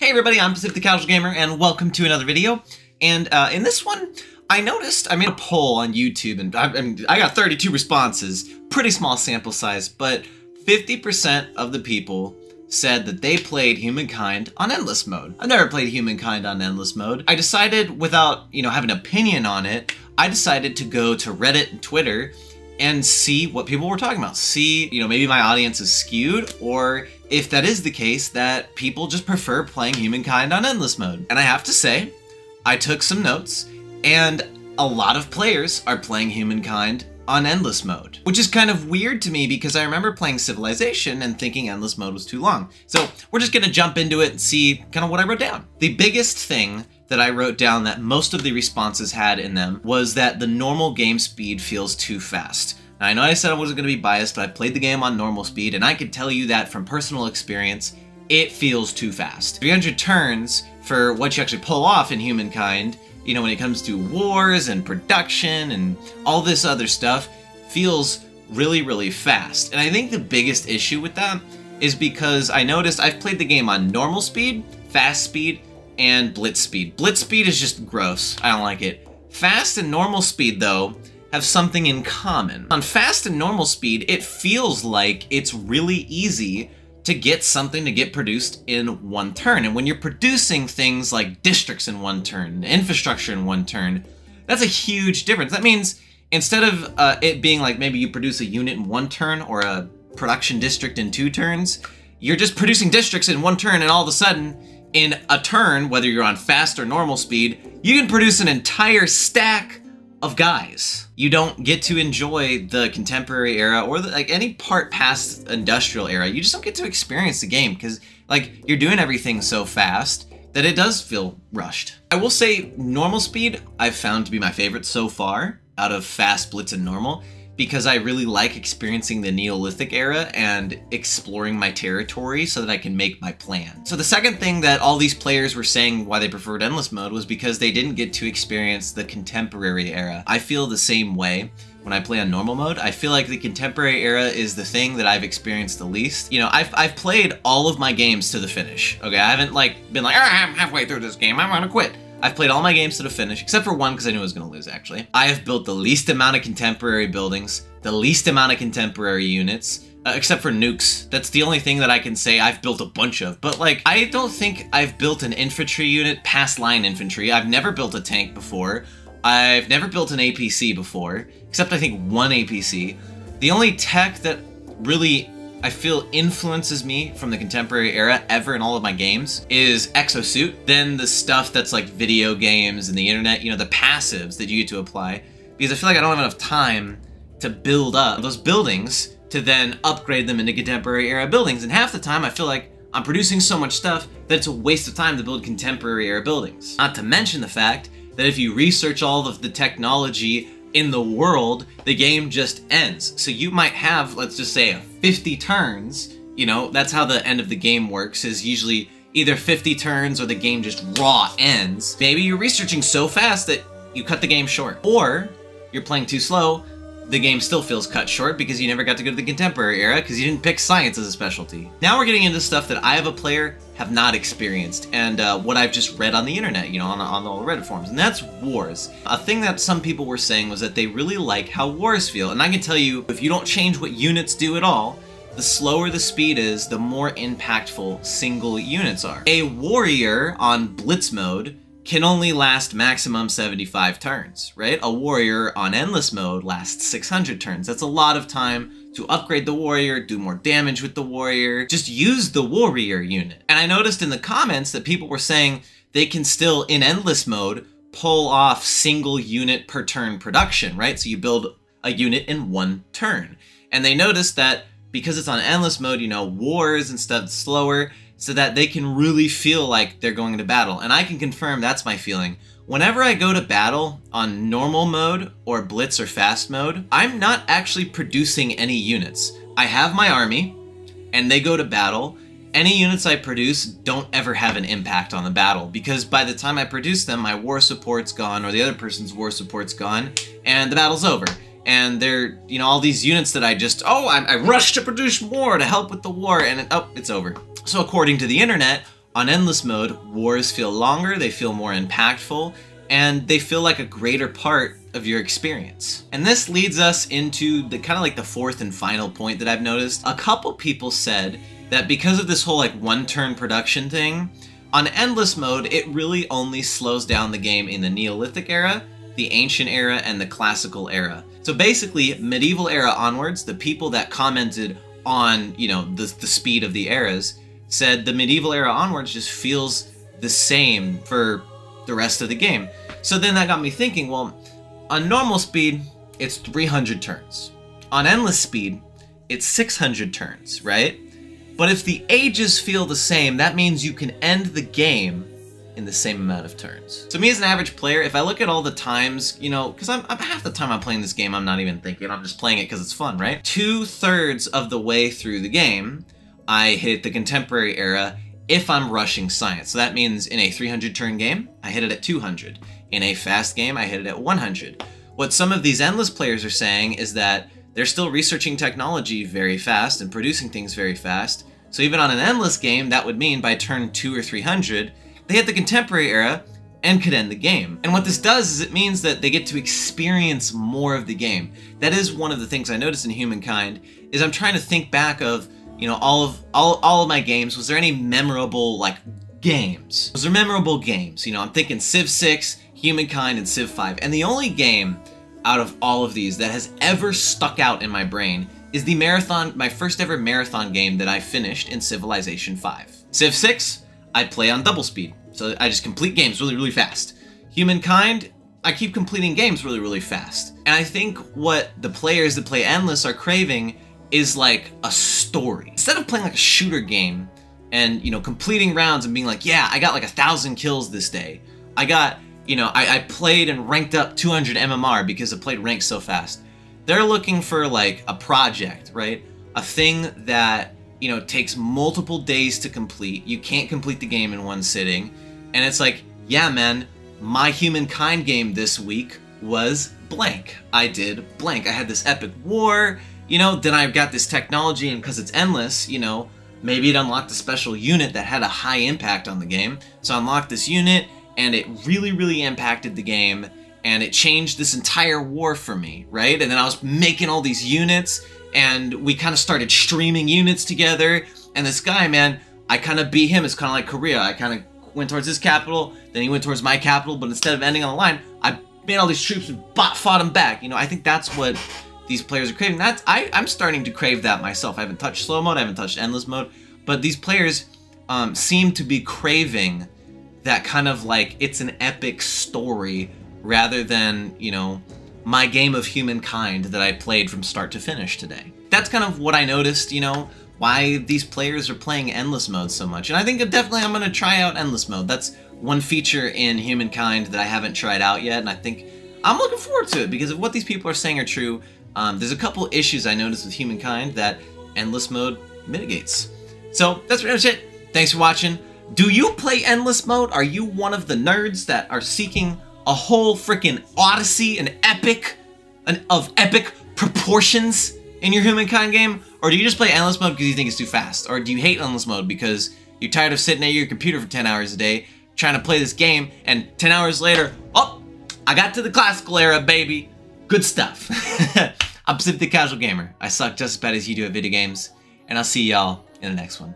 Hey everybody, I'm Pacific the Casual Gamer, and welcome to another video. And in this one, I noticed I made a poll on YouTube, and I got 32 responses. Pretty small sample size, but 50% of the people said that they played Humankind on Endless Mode. I've never played Humankind on Endless Mode. I decided, without having an opinion on it, I decided to go to Reddit and Twitter and see what people were talking about. See, maybe my audience is skewed, or if that is the case, that people just prefer playing Humankind on Endless Mode. And I have to say, I took some notes, and a lot of players are playing Humankind on Endless Mode, which is kind of weird to me because I remember playing Civilization and thinking Endless Mode was too long. So we're just gonna jump into it and see kind of what I wrote down. The biggest thing that I wrote down that most of the responses had in them was that the normal game speed feels too fast. Now, I know I said I wasn't going to be biased, but I played the game on normal speed, and I can tell you that from personal experience, it feels too fast. 300 turns for what you actually pull off in Humankind, when it comes to wars and production and all this other stuff, feels really, really fast. And I think the biggest issue with that is because I noticed I've played the game on normal speed, fast speed, and blitz speed. Blitz speed is just gross. I don't like it. Fast and normal speed, though, have something in common. On fast and normal speed, it feels like it's really easy to get something to get produced in one turn. And when you're producing things like districts in one turn, infrastructure in one turn, that's a huge difference. That means instead of it being like maybe you produce a unit in one turn or a production district in 2 turns, you're just producing districts in one turn, and all of a sudden, in a turn, whether you're on fast or normal speed, you can produce an entire stack of guys. You don't get to enjoy the contemporary era or any part past industrial era. You just don't get to experience the game because you're doing everything so fast that it does feel rushed. I will say normal speed I've found to be my favorite so far out of fast, blitz, and normal, because I really like experiencing the Neolithic era and exploring my territory so that I can make my plan. So the second thing that all these players were saying why they preferred Endless Mode was because they didn't get to experience the contemporary era. I feel the same way when I play on normal mode. I feel like the contemporary era is the thing that I've experienced the least. I've played all of my games to the finish, okay? I haven't been like, I'm halfway through this game, I'm gonna quit. I've played all my games to the finish, except for one because I knew I was going to lose, actually. I have built the least amount of contemporary buildings, the least amount of contemporary units, except for nukes. That's the only thing that I can say I've built a bunch of. But, I don't think I've built an infantry unit past line infantry. I've never built a tank before. I've never built an APC before, except I think one APC. The only tech that really I feel influences me from the contemporary era ever in all of my games is Exosuit. Then the stuff that's like video games and the internet, the passives that you get to apply. Because I feel like I don't have enough time to build up those buildings to then upgrade them into contemporary era buildings. And half the time I feel like I'm producing so much stuff that it's a waste of time to build contemporary era buildings. Not to mention the fact that if you research all of the technology in the world, the game just ends. So you might have, let's just say, 50 turns. That's how the end of the game works, is usually either 50 turns or the game just raw ends. Maybe you're researching so fast that you cut the game short. Or you're playing too slow, the game still feels cut short because you never got to go to the contemporary era because you didn't pick science as a specialty. Now we're getting into stuff that I, as a player, have not experienced, and what I've just read on the internet, on the Reddit forums, and that's wars. A thing that some people were saying was that they really like how wars feel, and I can tell you, if you don't change what units do at all, the slower the speed is, the more impactful single units are. A warrior on blitz mode can only last maximum 75 turns, right? A warrior on endless mode lasts 600 turns. That's a lot of time to upgrade the warrior, do more damage with the warrior, just use the warrior unit. And I noticed in the comments that people were saying they can still, in endless mode, pull off single unit per turn production, right? So you build a unit in one turn. And they noticed that because it's on endless mode, wars and stuff slower, so that they can really feel like they're going into battle. And I can confirm that's my feeling. Whenever I go to battle on normal mode or blitz or fast mode, I'm not actually producing any units. I have my army and they go to battle. Any units I produce don't ever have an impact on the battle because by the time I produce them, my war support's gone or the other person's war support's gone and the battle's over. And they're, all these units that I rushed to produce more to help with the war and it's over. So according to the internet, On Endless Mode, wars feel longer, they feel more impactful, and they feel like a greater part of your experience. And this leads us into the kind of like the fourth and final point that I've noticed. A couple people said that because of this whole like one-turn production thing, on Endless Mode, it really only slows down the game in the Neolithic era, the Ancient era, and the Classical era. So basically, Medieval era onwards, the people that commented on, you know, the speed of the eras said the Medieval era onwards just feels the same for the rest of the game. So then that got me thinking, well, on normal speed, it's 300 turns. On endless speed, it's 600 turns, right? But if the ages feel the same, that means you can end the game in the same amount of turns. So me as an average player, if I look at all the times, you know, because I'm half the time I'm playing this game, I'm not even thinking, I'm just playing it because it's fun, right? 2/3 of the way through the game, I hit the contemporary era if I'm rushing science. So that means in a 300 turn game, I hit it at 200. In a fast game, I hit it at 100. What some of these endless players are saying is that they're still researching technology very fast and producing things very fast. So even on an endless game, that would mean by turn 2 or 300, they hit the contemporary era and could end the game. And what this does is it means that they get to experience more of the game. That is one of the things I noticed in Humankind, is I'm trying to think back of, you know, all of my games. Was there any memorable, like, games? Was there memorable games? You know, I'm thinking Civ 6, Humankind, and Civ 5. And the only game out of all of these that has ever stuck out in my brain is the marathon, my first ever marathon game that I finished in Civilization 5. Civ 6, I play on double speed. So I just complete games really, really fast. Humankind, I keep completing games really, really fast. And I think what the players that play Endless are craving is like a story. Instead of playing like a shooter game and, you know, completing rounds and being like, yeah, I got like 1,000 kills this day. I got, you know, I played and ranked up 200 MMR because I played ranked so fast. They're looking for like a project, right? A thing that, you know, takes multiple days to complete. You can't complete the game in one sitting. And it's like, yeah, man, my Humankind game this week was blank. I did blank. I had this epic war, you know, then I've got this technology, and because it's endless, you know, maybe it unlocked a special unit that had a high impact on the game. So I unlocked this unit, and it really, really impacted the game, and it changed this entire war for me, right? And then I was making all these units, and we kind of started streaming units together, and this guy, man, I kind of beat him. It's kind of like Korea. I kind of went towards his capital, then he went towards my capital, but instead of ending on the line, I made all these troops and fought him back. You know, I think that's what these players are craving. I'm starting to crave that myself. I haven't touched slow mode, I haven't touched endless mode, but these players seem to be craving that kind of like, it's an epic story rather than, you know, my game of Humankind that I played from start to finish today. That's kind of what I noticed, you know, why these players are playing endless mode so much. And I think definitely I'm going to try out endless mode. That's one feature in Humankind that I haven't tried out yet, and I think I'm looking forward to it because if what these people are saying are true, there's a couple issues I noticed with Humankind that endless mode mitigates. So that's pretty much it. Thanks for watching. Do you play endless mode? Are you one of the nerds that are seeking a whole freaking odyssey, an epic of epic proportions in your Humankind game? Or do you just play endless mode because you think it's too fast? Or do you hate endless mode because you're tired of sitting at your computer for 10 hours a day trying to play this game, and 10 hours later, oh, I got to the classical era, baby. Good stuff. I'm Pacific the Casual Gamer. I suck just as bad as you do at video games, and I'll see y'all in the next one.